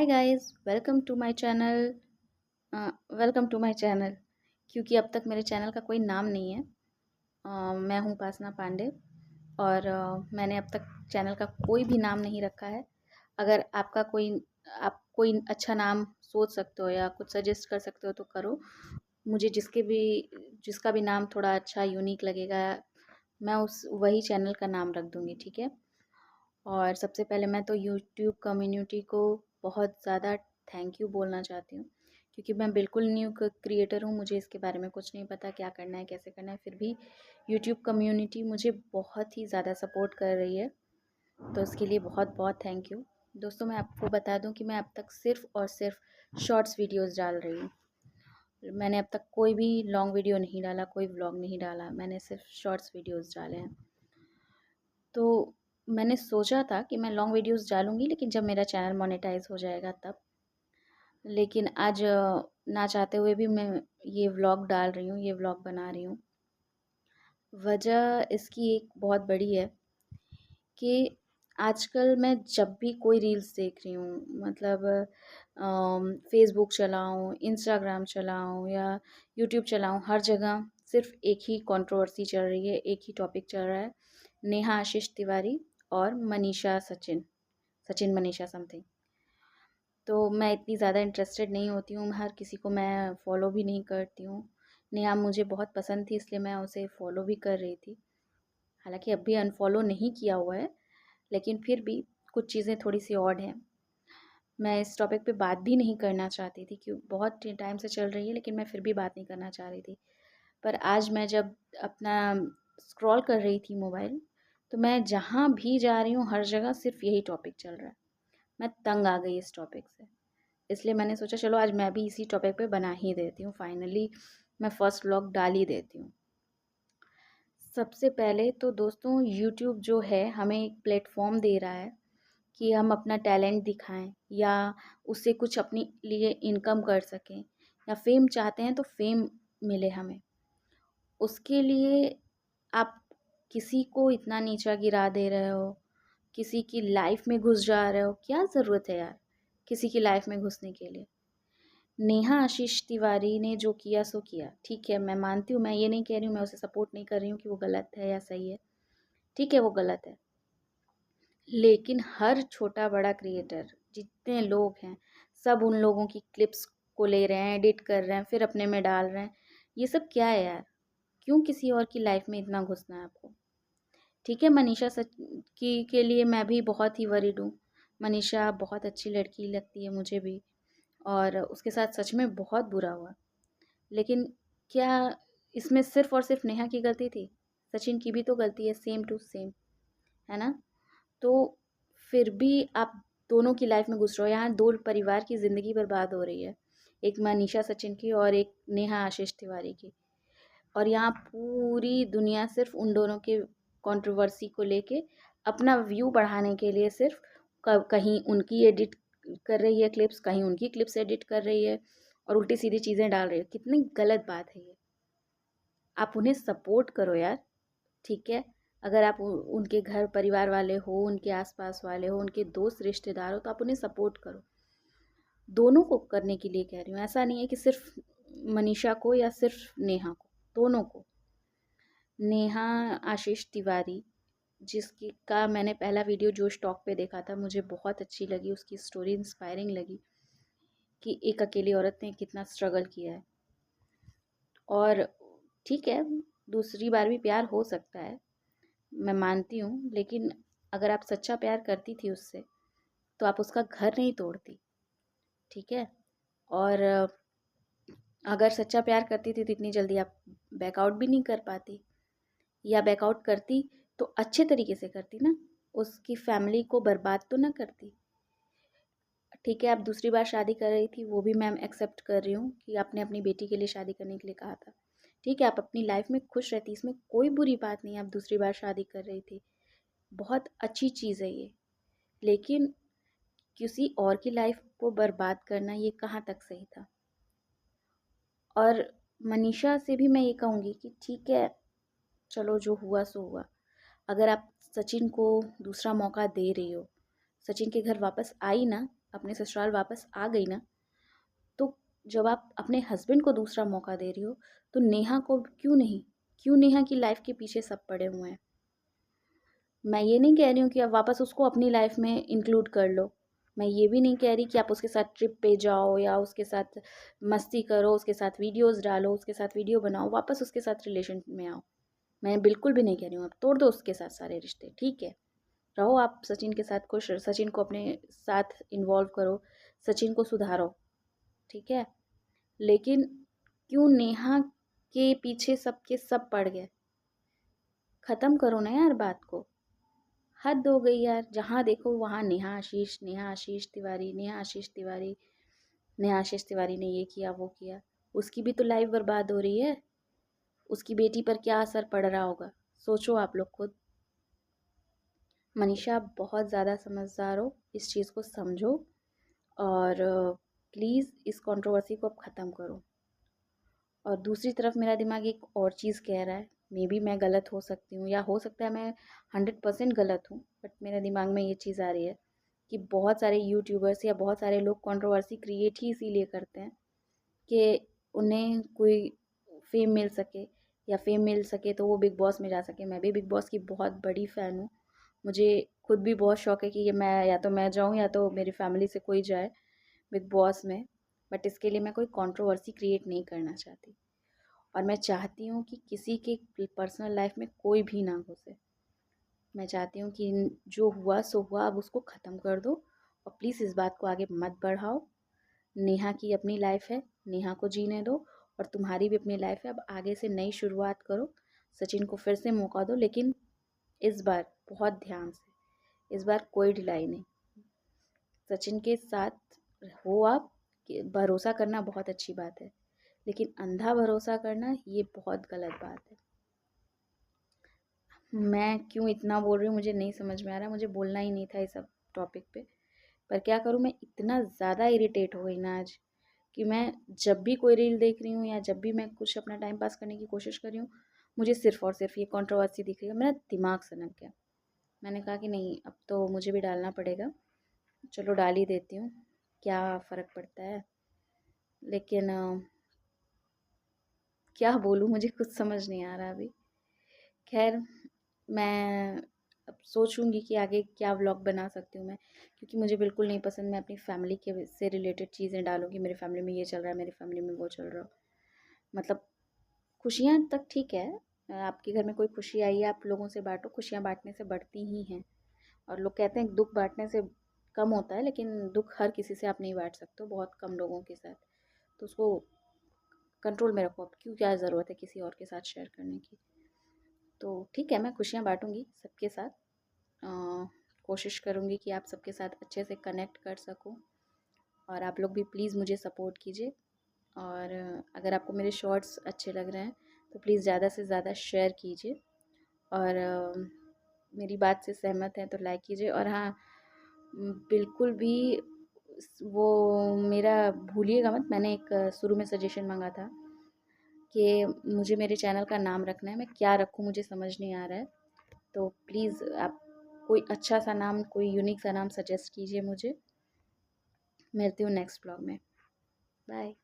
Hi guys, welcome to my channel. क्योंकि अब तक मेरे चैनल का कोई नाम नहीं है। मैं हूँ उपासना पांडे और मैंने अब तक चैनल का कोई भी नाम नहीं रखा है। अगर आप कोई अच्छा नाम सोच सकते हो या कुछ सजेस्ट कर सकते हो तो करो। मुझे जिसका भी नाम थोड़ा अच्छा यूनिक लगेगा, मैं उस वही चैनल का नाम रख दूँगी, ठीक है। और सबसे पहले मैं तो यूट्यूब कम्युनिटी को बहुत ज़्यादा थैंक यू बोलना चाहती हूँ, क्योंकि मैं बिल्कुल न्यू क्रिएटर हूँ। मुझे इसके बारे में कुछ नहीं पता, क्या करना है कैसे करना है, फिर भी यूट्यूब कम्युनिटी मुझे बहुत ही ज़्यादा सपोर्ट कर रही है, तो इसके लिए बहुत बहुत थैंक यू। दोस्तों, मैं आपको बता दूं कि मैं अब तक सिर्फ़ और सिर्फ शॉर्ट्स वीडियोस डाल रही हूँ। मैंने अब तक कोई भी लॉन्ग वीडियो नहीं डाला, कोई व्लॉग नहीं डाला, मैंने सिर्फ शॉर्ट्स वीडियोस डाले हैं। तो मैंने सोचा था कि मैं लॉन्ग वीडियोस डालूँगी, लेकिन जब मेरा चैनल मोनेटाइज़ हो जाएगा तब। लेकिन आज ना चाहते हुए भी मैं ये व्लॉग डाल रही हूँ, ये व्लॉग बना रही हूँ। वजह इसकी एक बहुत बड़ी है कि आजकल मैं जब भी कोई रील्स देख रही हूँ, मतलब फ़ेसबुक चलाऊँ, इंस्टाग्राम चलाऊँ या यूट्यूब चलाऊँ, हर जगह सिर्फ़ एक ही कंट्रोवर्सी चल रही है, एक ही टॉपिक चल रहा है। नेहा आशीष तिवारी और सचिन मनीषा समथिंग। तो मैं इतनी ज़्यादा इंटरेस्टेड नहीं होती हूँ, हर किसी को मैं फ़ॉलो भी नहीं करती हूँ। नेहा मुझे बहुत पसंद थी, इसलिए मैं उसे फ़ॉलो भी कर रही थी। हालाँकि अभी अनफ़ॉलो नहीं किया हुआ है, लेकिन फिर भी कुछ चीज़ें थोड़ी-सी ऑड हैं। मैं इस टॉपिक पे बात भी नहीं करना चाहती थी, क्यों बहुत टाइम से चल रही है, लेकिन मैं फिर भी बात नहीं करना चाह रही थी। पर आज मैं जब अपना स्क्रॉल कर रही थी मोबाइल, तो मैं जहाँ भी जा रही हूँ, हर जगह सिर्फ़ यही टॉपिक चल रहा है। मैं तंग आ गई इस टॉपिक से। इसलिए मैंने सोचा चलो आज मैं भी इसी टॉपिक पे बना ही देती हूँ, फाइनली मैं फर्स्ट व्लॉग डाल ही देती हूँ। सबसे पहले तो दोस्तों, यूट्यूब जो है हमें एक प्लेटफॉर्म दे रहा है कि हम अपना टैलेंट दिखाएं या उससे कुछ अपने लिए इनकम कर सकें, या फेम चाहते हैं तो फेम मिले हमें। उसके लिए आप किसी को इतना नीचा गिरा दे रहे हो, किसी की लाइफ में घुस जा रहे हो, क्या ज़रूरत है यार किसी की लाइफ में घुसने के लिए। नेहा आशीष तिवारी ने जो किया सो किया, ठीक है, मैं मानती हूँ, मैं ये नहीं कह रही हूँ, मैं उसे सपोर्ट नहीं कर रही हूँ कि वो गलत है या सही है। ठीक है, वो गलत है, लेकिन हर छोटा बड़ा क्रिएटर जितने लोग हैं, सब उन लोगों की क्लिप्स को ले रहे हैं, एडिट कर रहे हैं, फिर अपने में डाल रहे हैं। ये सब क्या है यार? क्यों किसी और की लाइफ में इतना घुसना है आपको? ठीक है, मनीषा सच की के लिए मैं भी बहुत ही वरीड हूँ। मनीषा बहुत अच्छी लड़की लगती है मुझे भी, और उसके साथ सच में बहुत बुरा हुआ। लेकिन क्या इसमें सिर्फ़ और सिर्फ़ नेहा की गलती थी? सचिन की भी तो गलती है, सेम टू सेम, है ना? तो फिर भी आप दोनों की लाइफ़ में घुस रहे हो, यहाँ 2 परिवार की ज़िंदगी बर्बाद हो रही है। एक मनीषा सचिन की और एक नेहा आशीष तिवारी की। और यहाँ पूरी दुनिया सिर्फ़ उन दोनों के कंट्रोवर्सी को लेके अपना व्यू बढ़ाने के लिए सिर्फ़ कहीं उनकी एडिट कर रही है क्लिप्स, कहीं उनकी क्लिप्स एडिट कर रही है और उल्टी-सीधी चीज़ें डाल रही है। कितनी गलत बात है ये। आप उन्हें सपोर्ट करो यार, ठीक है? अगर आप उनके घर परिवार वाले हो, उनके आस-पास वाले हो, उनके दोस्त रिश्तेदार हो, तो आप उन्हें सपोर्ट करो। दोनों को करने के लिए कह रही हूँ, ऐसा नहीं है कि सिर्फ़ मनीषा को या सिर्फ़ नेहा को, दोनों को। नेहा आशीष तिवारी, जिसकी का मैंने पहला वीडियो जोश टॉक पे देखा था, मुझे बहुत अच्छी लगी, उसकी स्टोरी इंस्पायरिंग लगी कि एक अकेली औरत ने कितना स्ट्रगल किया है। और ठीक है, दूसरी बार भी प्यार हो सकता है, मैं मानती हूँ, लेकिन अगर आप सच्चा प्यार करती थी उससे, तो आप उसका घर नहीं तोड़ती, ठीक है? और अगर सच्चा प्यार करती थी तो इतनी जल्दी आप बैकआउट भी नहीं कर पाती, या बैकआउट करती तो अच्छे तरीके से करती ना, उसकी फैमिली को बर्बाद तो ना करती। ठीक है, आप दूसरी बार शादी कर रही थी, वो भी मैं एक्सेप्ट कर रही हूँ कि आपने अपनी बेटी के लिए शादी करने के लिए कहा था। ठीक है, आप अपनी लाइफ में खुश रहती, इसमें कोई बुरी बात नहीं है, आप दूसरी बार शादी कर रही थी, बहुत अच्छी चीज़ है ये। लेकिन किसी और की लाइफ को बर्बाद करना, ये कहाँ तक सही था? और मनीषा से भी मैं ये कहूँगी कि ठीक है, चलो जो हुआ सो हुआ। अगर आप सचिन को दूसरा मौका दे रही हो, सचिन के घर वापस आई ना, अपने ससुराल वापस आ गई ना, तो जब आप अपने हस्बैंड को दूसरा मौका दे रही हो, तो नेहा को क्यों नेहा की लाइफ के पीछे सब पड़े हुए हैं? मैं ये नहीं कह रही हूँ कि आप वापस उसको अपनी लाइफ में इंक्लूड कर लो। मैं ये भी नहीं कह रही कि आप उसके साथ ट्रिप पे जाओ या उसके साथ मस्ती करो, उसके साथ वीडियोस डालो, उसके साथ वीडियो बनाओ, वापस उसके साथ रिलेशन में आओ। मैं बिल्कुल भी नहीं कह रही हूँ आप तोड़ दो उसके साथ सारे रिश्ते, ठीक है। रहो आप सचिन के साथ खुश, सचिन को अपने साथ इन्वॉल्व करो, सचिन को सुधारो, ठीक है। लेकिन क्यों नेहा के पीछे सबके सब पड़ गए? खत्म करो ना यार बात को। हद हो गई यार, जहाँ देखो वहाँ नेहा आशीष तिवारी, नेहा आशीष तिवारी, नेहा आशीष तिवारी ने ये किया वो किया। उसकी भी तो लाइफ बर्बाद हो रही है, उसकी बेटी पर क्या असर पड़ रहा होगा, सोचो आप लोग खुद। मनीषा आप बहुत ज़्यादा समझदार हो, इस चीज़ को समझो और प्लीज़ इस कंट्रोवर्सी को अब ख़त्म करो। और दूसरी तरफ मेरा दिमाग एक और चीज़ कह रहा है, मे बी मैं गलत हो सकती हूँ या हो सकता है मैं 100% गलत हूँ, बट मेरे दिमाग में ये चीज़ आ रही है कि बहुत सारे यूट्यूबर्स या बहुत सारे लोग कंट्रोवर्सी क्रिएट ही इसीलिए करते हैं कि उन्हें कोई फेम मिल सके, या फेम मिल सके तो वो बिग बॉस में जा सके। मैं भी बिग बॉस की बहुत बड़ी फ़ैन हूँ, मुझे खुद भी बहुत शौक है कि ये मैं या तो मैं जाऊँ या तो मेरी फैमिली से कोई जाए बिग बॉस में। बट इसके लिए मैं कोई कंट्रोवर्सी क्रिएट नहीं करना चाहती, और मैं चाहती हूँ कि किसी के पर्सनल लाइफ में कोई भी ना घुसे। मैं चाहती हूँ कि जो हुआ सो हुआ, अब उसको ख़त्म कर दो और प्लीज़ इस बात को आगे मत बढ़ाओ। नेहा की अपनी लाइफ है, नेहा को जीने दो, और तुम्हारी भी अपनी लाइफ है, अब आगे से नई शुरुआत करो। सचिन को फिर से मौका दो, लेकिन इस बार बहुत ध्यान से, इस बार कोई ढिलाई नहीं। सचिन के साथ हो आप, भरोसा करना बहुत अच्छी बात है, लेकिन अंधा भरोसा करना ये बहुत गलत बात है। मैं क्यों इतना बोल रही हूँ मुझे नहीं समझ में आ रहा, मुझे बोलना ही नहीं था इस सब टॉपिक पे, पर क्या करूँ, मैं इतना ज़्यादा इरिटेट हो गई ना आज कि मैं जब भी कोई रील देख रही हूँ या जब भी मैं कुछ अपना टाइम पास करने की कोशिश कर रही हूँ, मुझे सिर्फ़ और सिर्फ ये कंट्रोवर्सी दिख रही है। मेरा दिमाग सनक गया। मैंने कहा कि नहीं, अब तो मुझे भी डालना पड़ेगा, चलो डाल ही देती हूँ, क्या फ़र्क पड़ता है। लेकिन क्या बोलूँ, मुझे कुछ समझ नहीं आ रहा अभी। खैर, मैं अब सोचूंगी कि आगे क्या व्लॉग बना सकती हूँ मैं, क्योंकि मुझे बिल्कुल नहीं पसंद मैं अपनी फैमिली के से रिलेटेड चीज़ें डालूँगी, मेरी फैमिली में ये चल रहा है, मेरी फैमिली में वो चल रहा है। मतलब खुशियाँ तक ठीक है, आपके घर में कोई खुशी आई है, आप लोगों से बांटो, खुशियाँ बांटने से बढ़ती ही हैं। और लोग कहते हैं कि दुख बांटने से कम होता है, लेकिन दुख हर किसी से आप नहीं बांट सकते हो, बहुत कम लोगों के साथ। तो उसको कंट्रोल में रखो, अब क्यों क्या ज़रूरत है किसी और के साथ शेयर करने की। तो ठीक है, मैं खुशियाँ बांटूंगी सबके साथ, कोशिश करूँगी कि आप सबके साथ अच्छे से कनेक्ट कर सकूँ, और आप लोग भी प्लीज़ मुझे सपोर्ट कीजिए। और अगर आपको मेरे शॉर्ट्स अच्छे लग रहे हैं तो प्लीज़ ज़्यादा से ज़्यादा शेयर कीजिए, और मेरी बात से सहमत हैं तो लाइक कीजिए। और हाँ, बिल्कुल भी वो मेरा भूलिएगा मत, मैंने एक शुरू में सजेशन मांगा था कि मुझे मेरे चैनल का नाम रखना है, मैं क्या रखूँ मुझे समझ नहीं आ रहा है। तो प्लीज़ आप कोई अच्छा सा नाम, कोई यूनिक सा नाम सजेस्ट कीजिए मुझे। मिलती हूँ नेक्स्ट ब्लॉग में। बाय।